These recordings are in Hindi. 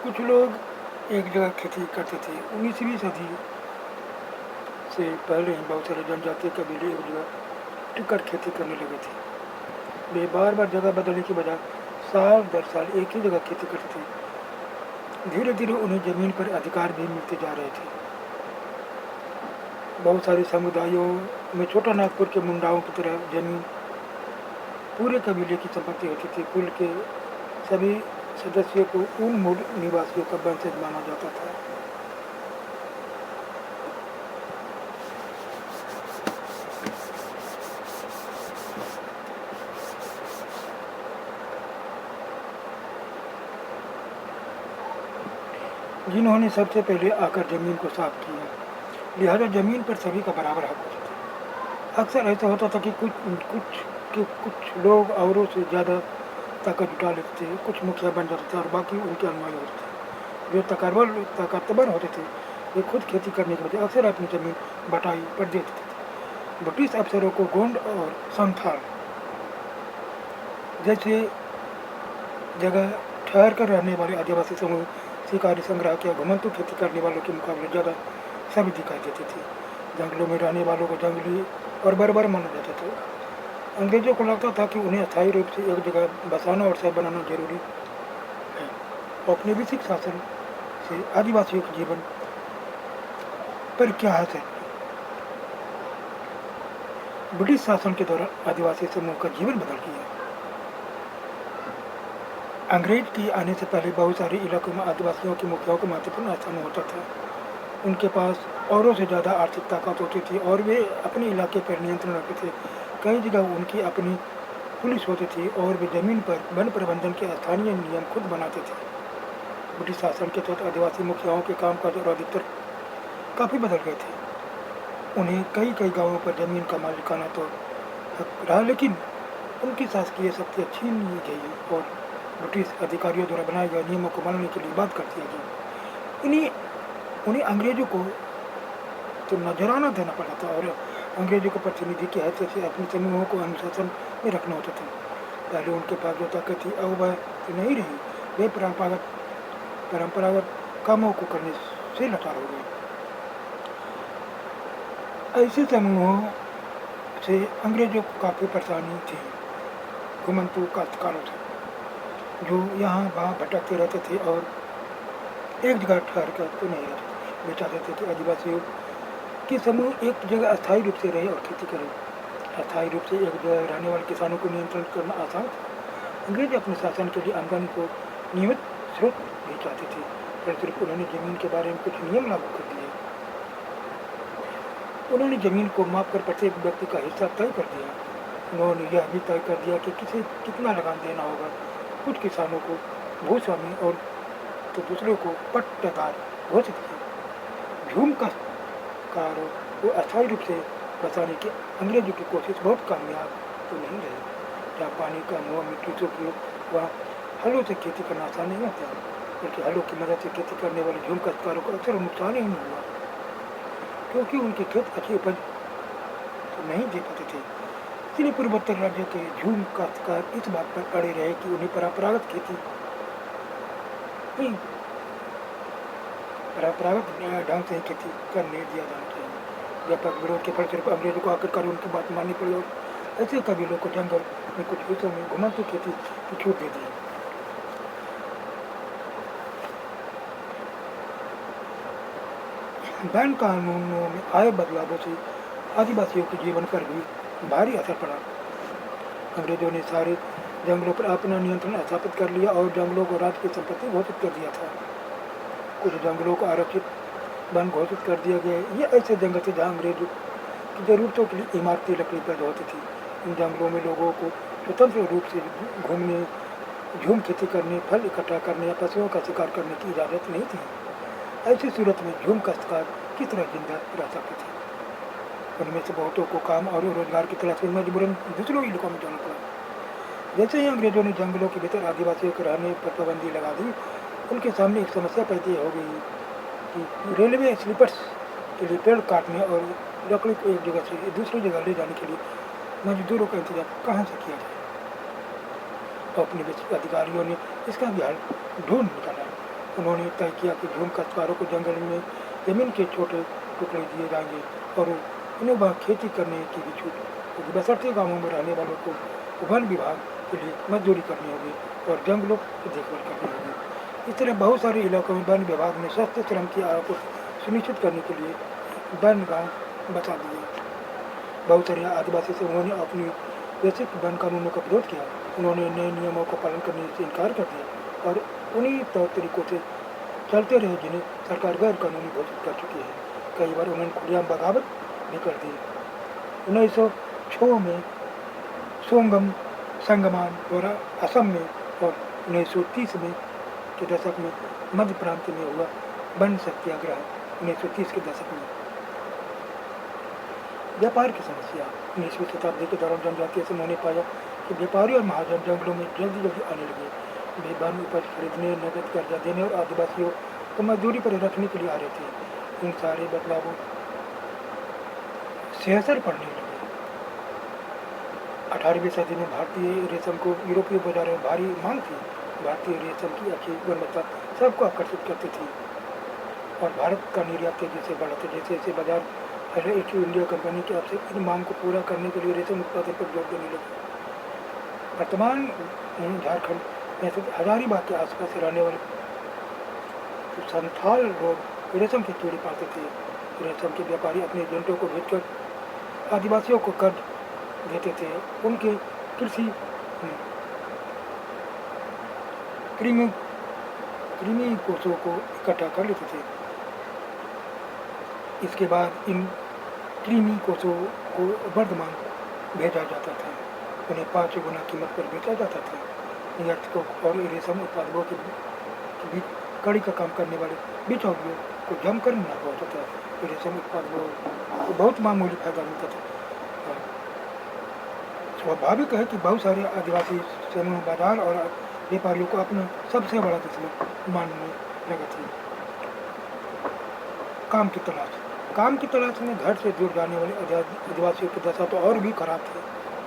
कुछ लोग एक जगह खेती करते थे। 19वीं सदी से पहले ही बहुत सारे जनजातीय कबीले एक जगह टिककर खेती करने लगे थे। वे बार बार जगह बदलने की बजाय साल दर साल एक ही जगह खेती करते थे। धीरे धीरे उन्हें जमीन पर अधिकार भी मिलते जा रहे थे। बहुत सारे समुदायों में छोटा नागपुर के मुंडाओं की तरह जमीन पूरे कबीले की संपत्ति होती थी। कुल के सभी सदस्यों को उन मूल निवासियों का वंशज माना जाता था। जिन्होंने सबसे पहले आकर जमीन को साफ किया, लिहाजा जमीन पर सभी का बराबर हक होता था। अक्सर ऐसा होता था कि कुछ लोग औरों से ज़्यादा ताकत जुटा लेते थे, कुछ मुखिया बन जाते थे और बाकी उनके अनुयायी होते थे। जो ताकतवर होते थे वे खुद खेती करने के बजाय अक्सर अपनी जमीन बटाई पर दे देते थे। ब्रिटिश अफसरों को गोंड और संथाल जैसे जगह ठहर कर रहने वाले आदिवासी समूह शिकारी संग्रह या घुमंतु खेती करने वालों के मुकाबले ज़्यादा सभी दिखाई देते थे। जंगलों में रहने वालों को जंगली और बर्बर माना जाता था। अंग्रेजों को लगता था कि उन्हें अस्थायी रूप से एक जगह बसाना और शहर बनाना जरूरी है। औपनिवेशिक शासन से आदिवासियों के जीवन पर क्या असर? ब्रिटिश शासन के दौरान आदिवासी समूह का जीवन बदल गया। अंग्रेज के आने से पहले बहुत सारे इलाकों में आदिवासियों के मुखियाओं को महत्वपूर्ण स्थान होता था। उनके पास औरों से ज़्यादा आर्थिक ताकत होती थी और वे अपने इलाके पर नियंत्रण रखते थे। कई जगह उनकी अपनी पुलिस होती थी और वे जमीन पर वन प्रबंधन के स्थानीय नियम खुद बनाते थे। ब्रिटिश शासन के तहत आदिवासी मुखियाओं के कामकाज और अधिकतर काफ़ी बदल गए थे। उन्हें कई गांवों पर जमीन का मालिकाना तो हक रहा, लेकिन उनकी शासकीय शक्ति छीन ली गई और ब्रिटिश अधिकारियों द्वारा बनाए गए नियमों को मानने के लिए बाध्य कर दिया गया। उन्हें अंग्रेजों को तो नजराना देना पड़ा था और अंग्रेजों को प्रतिनिधि की हैसियत से अपने समूहों को अनुशासन में रखना होता था। पहले उनके पास जो ताकत थी अब वह तो नहीं रही। वे परंपरागत कामों को करने से लाचार हो गए। ऐसे समूहों से अंग्रेजों को काफ़ी परेशानी थी। घुमंतु काश्तकारों से जो यहाँ वहाँ भटकते रहते थे और एक जगह ठहर कर तो नहीं रहते। वे चाहते थे कि आदिवासियों के समूह एक जगह अस्थायी रूप से रहे और खेती करें। अस्थायी रूप से एक जगह रहने वाले किसानों को नियंत्रण करना आसान था। अंग्रेज अपने शासन के लिए आमदनी को नियमित स्रोत भी चाहते थे। फलस्वरूप उन्होंने जमीन के बारे में कुछ नियम लागू कर दिए। उन्होंने जमीन को माप कर प्रत्येक व्यक्ति का हिस्सा तय कर दिया। उन्होंने यह भी तय कर दिया कि किसे कितना लगान देना होगा। कुछ किसानों को भूस्वामी और तो दूसरों को पट्टेदार घोषित किया। झूम काश्तकारों को अस्थायी रूप से बचाने की अंग्रेजों की कोशिश बहुत कामयाब तो नहीं रही। जहाँ पानी का मुँह मिट्टी से उपयोग वहाँ हलों से खेती करना आसान नहीं होता, बल्कि हलों की मदद से खेती करने वाले झूम काश्तकारों को अक्सर नुकसान ही नहीं हुआ, क्योंकि उनके खेत अच्छी उपज तो नहीं दे पाते थे। इसलिए पूर्वोत्तर राज्य के झूम काश्तकार इस बात पर अड़े रहे कि उन्हें परंपरागत ढंग से खेती करने दिया जाना चाहिए। व्यापक विरोध के फलस्वरूप अंग्रेजों को आखिरकार उनकी बात माननी पड़ी और ऐसे कबीलों को जंगल में कुछ हिस्सों में घुमंतु खेती की छूट दे दी। बैन कानूनों में आए बदलावों से आदिवासियों के जीवन पर भी भारी असर पड़ा। अंग्रेजों ने सारे जंगलों पर अपना नियंत्रण स्थापित कर लिया और जंगलों को राज्य की संपत्ति घोषित कर दिया था। कुछ जंगलों को आरक्षित वन घोषित कर दिया गया। ये ऐसे जंगल थे जहाँ अंग्रेजों की जरूरतों के लिए इमारती लकड़ी पैदा होती थी। इन जंगलों में लोगों को स्वतंत्र रूप से घूमने, झूम खेती करने, फल इकट्ठा करने या पशुओं का शिकार करने की इजाज़त नहीं थी। ऐसी सूरत में झूम काश्तकार किस तरह जिंदा रह सकते थे? उनमें से बहुतों को काम और रोजगार की तलाश में मजबूरन दूसरों इलाकों में जाना पड़ा। जैसे ही अंग्रेजों ने जंगलों के भीतर आदिवासियों के रहने पर पाबंदी लगा दी, उनके सामने एक समस्या पैदा हो गई कि रेलवे स्लीपर्स के लिए पेड़ काटने और लकड़ी को एक जगह से दूसरी जगह ले जाने के लिए मजदूरों का इंतजाम कहाँ से किया जाए। औपनिवेशिक अधिकारियों ने इसका भी हल ढूंढ निकाला। उन्होंने तय किया कि झूम काश्तकारों को जंगल में ज़मीन के छोटे टुकड़े दिए जाएंगे और उन्हें वहाँ खेती करने की भी छूट होगी, बशर्ते गाँवों में रहने वालों को वन विभाग के लिए मजदूरी करनी होगी और जंगलों की देखभाल करनी होगी। इस तरह बहुत सारे इलाकों में वन विभाग ने सस्ते श्रम की आपूर्ति सुनिश्चित करने के लिए वन गाँव बसा दिए। बहुत सारे आदिवासी समूहों ने अपनी बेसिक वन कानूनों का विरोध किया। उन्होंने नए नियमों का पालन करने से इनकार कर दिया और उन्हीं तौर तरीकों से चलते रहे जिन्हें सरकार गैर कानूनी घोषित कर चुकी है। कई बार उन्होंने खुलेआम बगावत भी कर दी। 1906 में सोंगम संगमान द्वारा असम में और 1930 में के दशक में मध्य प्रांत में हुआ वन सत्याग्रह 1930 के दशक में। व्यापार की समस्या 19वीं शताब्दी के दौरान जनजातीय समूह ने पाया कि व्यापारी और महाजन जंगलों में जल्दी जल्दी आने लगे। वे वन उपज खरीदने, नकद कर्जा देने और आदिवासियों को मजदूरी पर रखने के लिए आ रहे थे। इन सारे बदलावों से असर पड़ने लगे। 18वीं सदी में भारतीय रेशम को यूरोपीय बाजारों में भारी मांग थी। भारतीय रेशम की अच्छी गुणवत्ता सबको आकर्षित करती थी और भारत का निर्यात तेजी से बढ़ा था। जैसे जैसे बाजार ईस्ट इंडिया कंपनी की आवश्यक इन मांग को पूरा करने के लिए रेशम उत्पादन पर जोर देने लगे। वर्तमान में झारखंड में से हजारीबाग के आसपास रहने वाले संथाल लोग रेशम की चूड़ी पालते थे। रेशम के व्यापारी अपने एजेंटों को भेजकर आदिवासियों को कर्ज देते थे। उनके कृषि कृमि कोषों को इकट्ठा कर लेते थे। इसके बाद इन कृमि कोषों को वर्धमान भेजा जाता था। उन्हें 5 गुना कीमत पर बेचा जाता था। निर्यातकों और रेशम उत्पादकों के बीच कड़ी का काम करने वाले बिचौलियों को जमकर मुनाफा होता था। रेशम उत्पादकों को बहुत मामूली फायदा मिलता था। स्वाभाविक है कि बहुत सारे आदिवासी समूह बाजार और व्यापारियों को अपना सबसे बड़ा दुश्मन मानने लगे थे। काम की तलाश में घर से दूर जाने वाले आदिवासियों की दशा तो और भी खराब थी।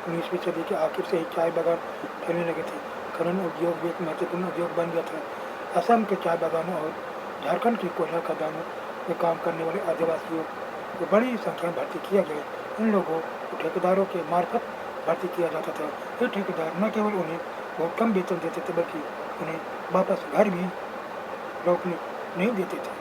19वीं सदी के आखिर से ही चाय बागान फैलने लगे थे। खनन उद्योग भी एक महत्वपूर्ण उद्योग बन गया था। असम के चाय बागानों और झारखंड की कोयला खदानों में काम करने वाले आदिवासियों को बड़ी संख्या में भर्ती किया गया। इन लोगों को ठेकेदारों के मार्फत भर्ती किया जाता था। ये ठेकेदार न केवल उन्हें बहुत कम वेतन देते थे बल्कि उन्हें वापस घर भी लौटने नहीं देते थे।